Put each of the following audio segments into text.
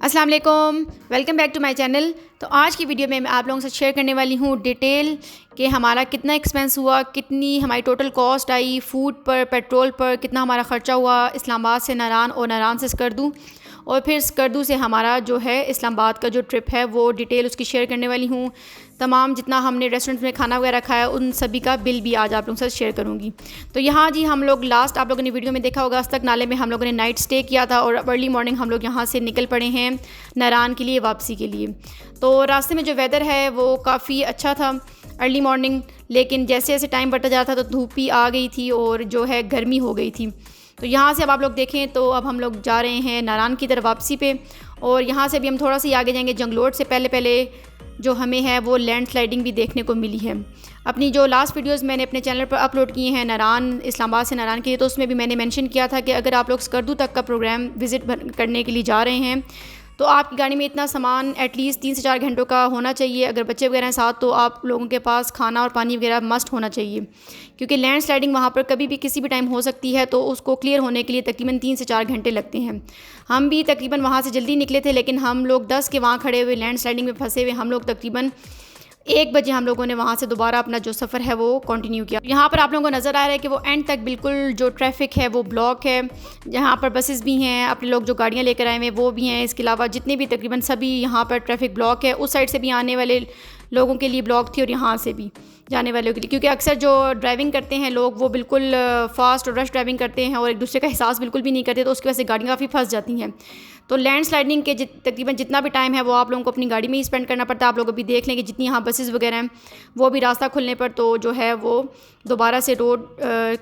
अस्सलाम वालेकुम, welcome back to my channel. तो आज की वीडियो में मैं आप लोगों से शेयर करने वाली हूँ डिटेल कि हमारा कितना एक्सपेंस हुआ, कितनी हमारी टोटल कॉस्ट आई, फूड पर, पेट्रोल पर कितना हमारा ख़र्चा हुआ इस्लामाबाद से नारान और नारान से स्कर्दू, और फिर स्कर्दू से हमारा जो है इस्लामाबाद का जो ट्रिप है वो डिटेल उसकी शेयर करने वाली हूँ। तमाम जितना हमने रेस्टोरेंट में खाना वगैरह खाया उन सभी का बिल भी आज आप लोगों के साथ शेयर करूँगी। तो यहाँ जी हम लोग लास्ट आप लोगों ने वीडियो में देखा होगा अस्तक नाले में हम लोगों ने नाइट स्टे किया था और अर्ली मॉर्निंग हम लोग यहाँ से निकल पड़े हैं नारान के लिए वापसी के लिए। तो रास्ते में जो वेदर है वो काफ़ी अच्छा था अर्ली मॉर्निंग, लेकिन जैसे जैसे टाइम बढ़ता जा रहा था तो धूप भी आ गई थी और जो है गर्मी हो गई थी। तो यहाँ से अब आप लोग देखें तो अब हम लोग जा रहे हैं नारान की तरफ वापसी पे, और यहाँ से भी हम थोड़ा सा आगे जाएंगे। जंगलोट से पहले जो हमें है वो लैंड स्लाइडिंग भी देखने को मिली है। अपनी जो लास्ट वीडियोस मैंने अपने चैनल पर अपलोड किए हैं नारान इस्लामाबाद से नारान के लिए, तो उसमें भी मैंने मेंशन किया था कि अगर आप लोग स्कर्दू तक का प्रोग्राम विज़िट करने के लिए जा रहे हैं तो आपकी गाड़ी में इतना सामान एटलीस्ट 3 से 4 घंटों का होना चाहिए। अगर बच्चे वगैरह हैं साथ तो आप लोगों के पास खाना और पानी वगैरह मस्ट होना चाहिए, क्योंकि लैंड स्लाइडिंग वहाँ पर कभी भी किसी भी टाइम हो सकती है। तो उसको क्लियर होने के लिए तकरीबन 3 से 4 घंटे लगते हैं। हम भी तकरीबन वहाँ से जल्दी निकले थे, लेकिन हम लोग 10 के वहाँ खड़े हुए लैंड स्लाइडिंग में फंसे हुए हम लोग तकरीबन 1 बजे हम लोगों ने वहाँ से दोबारा अपना जो सफ़र है वो कंटिन्यू किया। यहाँ पर आप लोगों को नज़र आ रहा है कि वो एंड तक बिल्कुल जो ट्रैफिक है वो ब्लॉक है। यहाँ पर बसेस भी हैं, अपने लोग जो गाड़ियाँ लेकर आए हुए वो भी हैं, इसके अलावा जितने भी तकरीबन सभी यहाँ पर ट्रैफिक ब्लॉक है। उस साइड से भी आने वाले लोगों के लिए ब्लॉक थी और यहाँ से भी जाने वालों के लिए, क्योंकि अक्सर जो ड्राइविंग करते हैं लोग वो बिल्कुल फास्ट और रश ड्राइविंग करते हैं और एक दूसरे का एहसास बिल्कुल भी नहीं करते, तो उसकी वजह से गाड़ियाँ काफ़ी फंस जाती हैं। तो लैंड स्लाइडिंग के तकरीबन जितना भी टाइम है वो आप लोगों को अपनी गाड़ी में ही स्पेंड करना पड़ता है। आप लोग अभी देख लें कि जितनी यहाँ बसेस वगैरह हैं वो भी रास्ता खुलने पर तो जो है वो दोबारा से रोड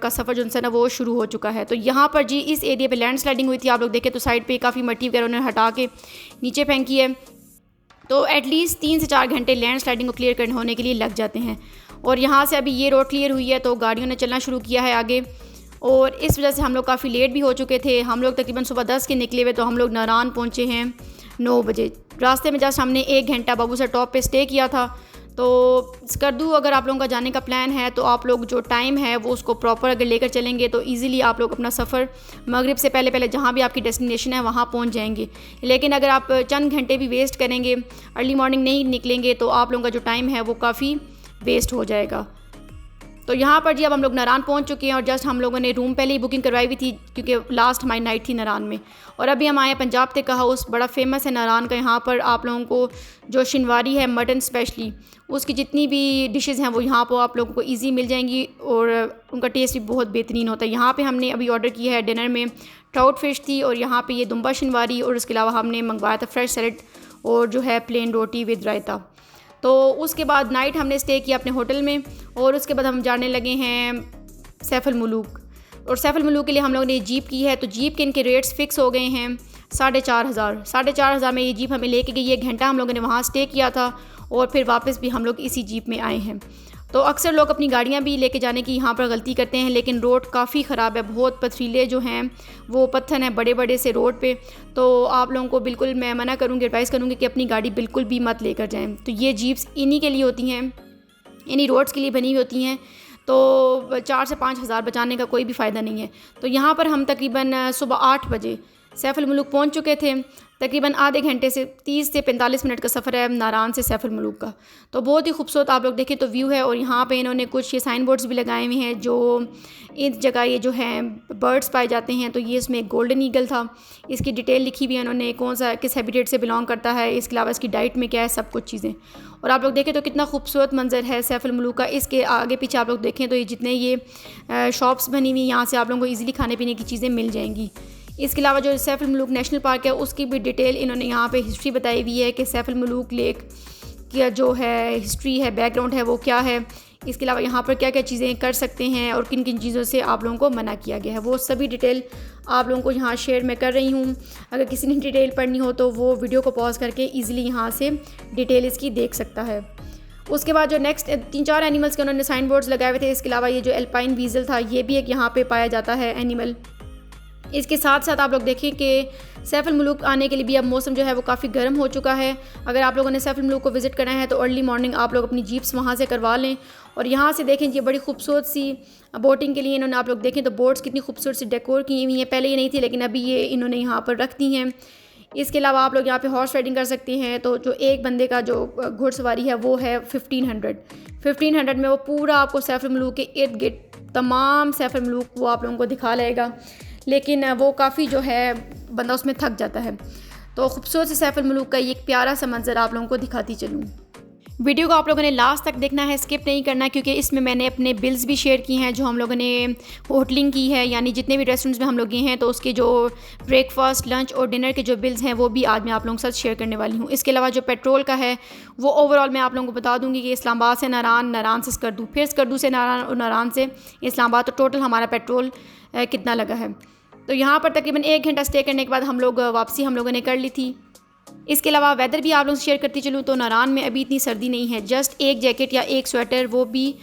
का सफ़र जो है ना वो शुरू हो चुका है। तो यहाँ पर जी इस एरिया पे लैंड स्लाइडिंग हुई थी। आप लोग देखें तो साइड पे काफ़ी मट्टी वगैरह उन्होंने हटा के नीचे फेंकी है। तो एटलीस्ट 3 से 4 घंटे लैंड स्लाइडिंग को क्लियर करने होने के लिए लग जाते हैं। और यहाँ से अभी ये रोड क्लियर हुई है तो गाड़ियों ने चलना शुरू किया है आगे, और इस वजह से हम लोग काफ़ी लेट भी हो चुके थे। हम लोग तकरीबन सुबह 10 के निकले हुए, तो हम लोग नारान पहुँचे हैं 9 बजे। रास्ते में जस्ट हमने 1 घंटा बाबू सर टॉप पे स्टे किया था। तो स्कर्दू अगर आप लोगों का जाने का प्लान है तो आप लोग जो टाइम है वो उसको प्रॉपर अगर लेकर चलेंगे तो इजीली आप लोग अपना सफ़र मगरिब से पहले जहाँ भी आपकी डेस्टिनेशन है वहाँ पहुँच जाएंगे। लेकिन अगर आप चंद घंटे भी वेस्ट करेंगे, अर्ली मॉर्निंग नहीं निकलेंगे, तो आप लोगों का जो टाइम है वो काफ़ी वेस्ट हो जाएगा। तो यहाँ पर जी अब हम लोग नारान पहुँच चुके हैं और जस्ट हम लोगों ने रूम पहले ही बुकिंग करवाई हुई थी, क्योंकि लास्ट हमारी नाइट थी नारान में। और अभी हम आए पंजाब टिक्का का हाउस, बड़ा फेमस है नारान का। यहाँ पर आप लोगों को जो शिनवारी है मटन स्पेशली, उसकी जितनी भी डिशेज़ हैं वो यहाँ पर आप लोगों को ईजी मिल जाएंगी और उनका टेस्ट भी बहुत बेहतरीन होता है। यहाँ पर हमने अभी ऑर्डर किया है डिनर में ट्राउट फ़िश थी, और यहाँ पर ये दुम्बा शिनवारी, और उसके अलावा हमने मंगवाया था फ्रेश सैलड और जो है प्लेन रोटी विद रायता। तो उसके बाद नाइट हमने स्टे किया अपने होटल में, और उसके बाद हम जाने लगे हैं सैफुल मुलूक। और सैफुल मुलूक के लिए हम लोगों ने जीप की है, तो जीप के इनके रेट्स फ़िक्स हो गए हैं 4,500 में ये जीप हमें लेके गई। 1 घंटा हम लोगों ने वहाँ स्टे किया था और फिर वापस भी हम लोग इसी जीप में आए हैं। तो अक्सर लोग अपनी गाड़ियाँ भी लेके जाने की यहाँ पर गलती करते हैं, लेकिन रोड काफ़ी ख़राब है, बहुत पथरीले जो हैं वो पत्थर हैं बड़े बड़े से रोड पे। तो आप लोगों को बिल्कुल मैं मना करूँगी, एडवाइस करूँगी कि अपनी गाड़ी बिल्कुल भी मत लेकर जाएं। तो ये जीप्स इन्हीं के लिए होती हैं, इन्हीं रोड्स के लिए बनी हुई होती हैं। तो 4 से 5 हज़ार बचाने का कोई भी फ़ायदा नहीं है। तो यहाँ पर हम तकरीबन सुबह 8 बजे सैफुल मुलूक पहुँच चुके थे। तकरीबन आधे घंटे से 30 से 45 मिनट का सफ़र है नारान से सैफुल मुलूक का। तो बहुत ही खूबसूरत आप लोग देखें तो व्यू है, और यहाँ पे इन्होंने कुछ ये साइन बोर्ड्स भी लगाए हुए हैं जो इस जगह ये जो हैं बर्ड्स पाए जाते हैं। तो ये इसमें एक गोल्डन ईगल था, इसकी डिटेल लिखी हुई है उन्होंने, कौन सा किस हैबिटेट से बिलोंग करता है, इसके अलावा इसकी डाइट में क्या है, सब कुछ चीज़ें। और आप लोग देखें तो कितना खूबसूरत मंजर है सैफुल मुलूक का। इसके आगे पीछे आप लोग देखें तो ये जितने ये शॉप्स बनी हुई यहाँ से आप लोगों को ईज़िली खाने पीने की चीज़ें मिल जाएंगी। इसके अलावा जो सैफुल मुलूक नेशनल पार्क है उसकी भी डिटेल इन्होंने यहाँ पे हिस्ट्री बताई हुई है कि सैफुल मुलूक लेक की जो है हिस्ट्री है, बैकग्राउंड है वो क्या है। इसके अलावा यहाँ पर क्या क्या चीज़ें कर सकते हैं और किन किन चीज़ों से आप लोगों को मना किया गया है, वो सभी डिटेल आप लोगों को यहाँ शेयर मैं कर रही हूँ। अगर किसी ने डिटेल पढ़नी हो तो वो वीडियो को पॉज करके ईज़िली यहाँ से डिटेल इसकी देख सकता है। उसके बाद जो नेक्स्ट 3-4 एनिमल्स के उन्होंने साइन बोर्ड्स लगाए हुए थे। इसके अलावा ये जो एल्पाइन वीज़ल था ये भी एक यहाँ पे पाया जाता है एनिमल। इसके साथ साथ आप लोग देखें कि सैफुल मुलूक आने के लिए भी अब मौसम जो है वो काफ़ी गर्म हो चुका है। अगर आप लोगों ने सैफुल मुलूक को विज़िट करना है तो अर्ली मॉर्निंग आप लोग अपनी जीप्स वहाँ से करवा लें। और यहाँ से देखें ये बड़ी खूबसूरत सी बोटिंग के लिए इन्होंने, आप लोग देखें तो बोट्स कितनी खूबसूरत सी डेकोर की हुई हैं। पहले ये नहीं थी लेकिन अभी ये इन्होंने यहाँ पर रख दी हैं। इसके अलावा आप लोग यहाँ पे हॉर्स राइडिंग कर सकते हैं। तो जो एक बंदे का जो घुड़सवारी है वो है 1500 में वो पूरा आपको सैफर मलूक के इर्द गिर्द तमाम सैफर मलूक वो आप लोगों को दिखा लेगा, लेकिन वो काफ़ी जो है बंदा उसमें थक जाता है। तो खूबसूरत से सैफर मलूक का ये एक प्यारा सा मंजर आप लोगों को दिखाती चलूँ। वीडियो को आप लोगों ने लास्ट तक देखना है, स्किप नहीं करना, क्योंकि इसमें मैंने अपने बिल्स भी शेयर किए हैं जो हम लोगों ने होटलिंग की है, यानी जितने भी रेस्टोरेंट्स में हम लोग गए हैं तो उसके जो ब्रेकफास्ट, लंच और डिनर के जो बिल्स हैं वो भी आज मैं आप लोगों के साथ शेयर करने वाली हूँ। इसके अलावा जो पेट्रोल का है वो ओवरऑल मैं आप लोगों को बता दूँगी कि इस्लामाबाद से नारान, नारान से स्कर्दू, फिर स्कर्दू से नारान और नारान से इस्लामाबाद, तो टोटल हमारा पेट्रोल कितना लगा है। तो यहाँ पर तकरीबन 1 घंटा स्टे करने के बाद हम लोग वापसी हम लोगों ने कर ली थी। इसके अलावा वेदर भी आप लोगों से शेयर करती चलूँ तो नारान में अभी इतनी सर्दी नहीं है, जस्ट एक जैकेट या एक स्वेटर, वो भी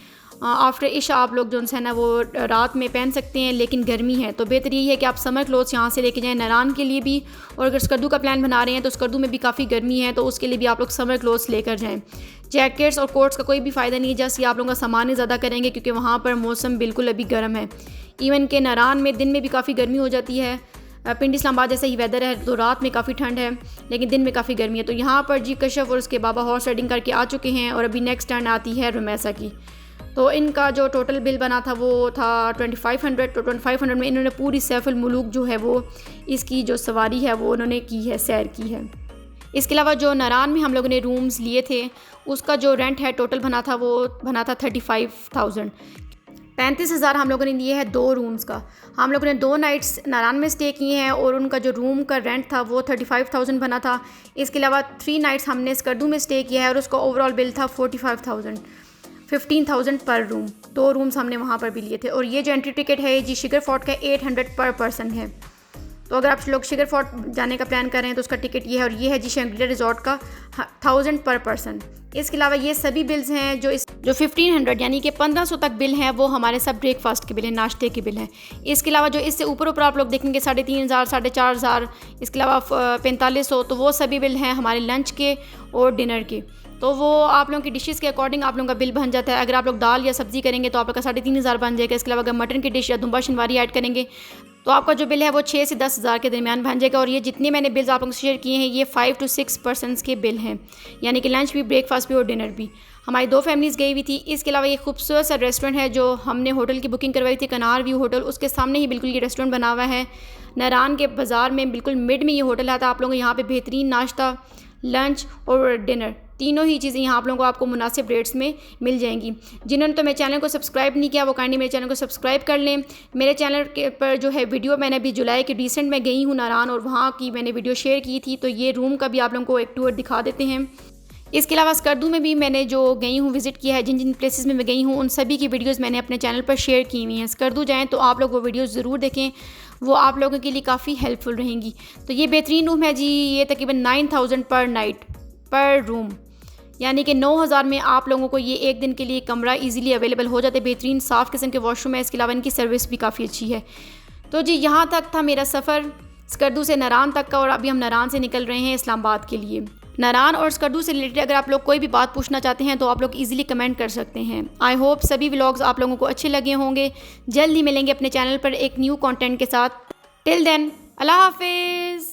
आफ्टर इशा आप लोग जो है ना वो रात में पहन सकते हैं, लेकिन गर्मी है तो बेहतर यही है कि आप समर क्लोथ्स यहाँ से लेके जाएं नारान के लिए भी। और अगर स्कर्दू का प्लान बना रहे हैं तो स्कर्दू में भी काफ़ी गर्मी है, तो उसके लिए भी आप लोग समर क्लोथ्स लेकर जाएँ। जैकेट्स और कोट्स का कोई भी फ़ायदा नहीं है, जस्ट ये आप लोगों का सामान ही ज़्यादा करेंगे, क्योंकि वहाँ पर मौसम बिल्कुल अभी गर्म है। इवन के नारान में दिन में भी काफ़ी गर्मी हो जाती है, पिंडी इस्लामाबाद जैसा ही वेदर है, तो रात में काफ़ी ठंड है लेकिन दिन में काफ़ी गर्मी है। तो यहाँ पर जी कशफ और उसके बाबा हॉर्स राइडिंग करके आ चुके हैं और अभी नेक्स्ट टर्न आती है रुमैसा की। तो इनका जो टोटल बिल बना था वो था 2500। तो 2500 में इन्होंने पूरी सैफुल मुलूक जो है वो इसकी जो सवारी है वो उन्होंने की है, सैर की है। इसके अलावा जो नारान में हम लोगों ने रूम्स लिए थे उसका जो रेंट है टोटल बना था 35,000। 35,000 हम लोगों ने लिए है 2 रूम्स का। हम लोगों ने 2 नाइट्स नारान में स्टे किए हैं और उनका जो रूम का रेंट था वो 35,000 बना था। इसके अलावा 3 नाइट्स हमने स्कर्दू में स्टे किया है और उसका ओवरऑल बिल था 45,000, 15,000 पर रूम। 2 रूम्स हमने वहाँ पर भी लिए थे। और ये जो एंट्री टिकट है जी शिगर फोर्ट का 800 पर पर्सन है। तो अगर आप लोग शिगर फोर्ट जाने का प्लान कर रहे हैं तो उसका टिकट ये है, और ये है जी शैंग्रीला रिजॉर्ट का 1000 पर पर्सन। इसके अलावा ये सभी बिल्स हैं जो 1500 यानी कि 1500 तक बिल हैं वो हमारे सब ब्रेकफास्ट के बिल हैं, नाश्ते के बिल हैं। इसके अलावा जो इससे ऊपर आप लोग देखेंगे 3,500, 4,500, इसके अलावा 4500, तो वो सभी बिल हैं हमारे लंच के और डिनर के। तो वो आप लोगों की डिशेस के अकॉर्डिंग आप लोगों का बिल बन जाता है। अगर आप लोग दाल या सब्ज़ी करेंगे तो आप लोग का 3,500 बन जाएगा। इसके अलावा अगर मटन की डिश या दुम्बा शनवारी ऐड करेंगे तो आपका जो बिल है वो 6 से 10,000 के दरमियान बन जाएगा। और ये जितने मैंने बिल्स आप लोगों से शेयर किए हैं ये 5 to 6 पर्सनस के बिल हैं, यानी कि लंच भी, ब्रेकफास्ट भी और डिनर भी। हमारी 2 फैमिलीज़ गई हुई थी। इसके अलावा ये खूबसूरत सा रेस्टोरेंट है जो हमने होटल की बुकिंग करवाई थी, कनार व्यू होटल, उसके सामने ही बिल्कुल ये रेस्टोरेंट बना हुआ है। नारान के बाज़ार में बिल्कुल मिड में ये होटल आता है। आप लोगों को यहाँ पर बेहतरीन नाश्ता, लंच और डिनर तीनों ही चीज़ें यहाँ आप लोगों को आपको मुनासिब रेट्स में मिल जाएंगी। जिन्होंने तो मेरे चैनल को सब्सक्राइब नहीं किया वो काइंडली मेरे चैनल को सब्सक्राइब कर लें। मेरे चैनल के पर जो है वीडियो मैंने अभी जुलाई के रिसेंट में गई हूँ नारान और वहाँ की मैंने वीडियो शेयर की थी, तो ये रूम का भी आप लोगों को एक टूर दिखा देते हैं। इसके अलावा स्कर्दू में भी मैंने जो गई हूँ, विज़िट किया है, जिन जिन प्लेसेस में मैं गई हूँ उन सभी की वीडियोज़ मैंने अपने चैनल पर शेयर की हुई हैं। स्कर्दू जाएँ तो आप लोग वो वीडियोज़ ज़रूर देखें, वो आप लोगों के लिए काफ़ी हेल्पफुल रहेंगी। तो ये बेहतरीन रूम है जी, ये तकरीबन 9,000 पर नाइट पर रूम, यानी कि 9,000 में आप लोगों को ये एक दिन के लिए कमरा इजीली अवेलेबल हो जाता है। बेहतरीन साफ़ किस्म के वॉशरूम है। इसके अलावा इनकी सर्विस भी काफ़ी अच्छी है। तो जी यहाँ तक था मेरा सफ़र स्कर्दू से नारान तक का, और अभी हम नारान से निकल रहे हैं इस्लामाबाद के लिए। नारान और स्कर्दू से रिलेटेड अगर आप लोग कोई भी बात पूछना चाहते हैं तो आप लोग इजीली कमेंट कर सकते हैं। आई होप सभी व्लॉग्स आप लोगों को अच्छे लगे होंगे। जल्द ही मिलेंगे अपने चैनल पर एक न्यू कंटेंट के साथ। टिल देन, अल्लाह हाफिज़।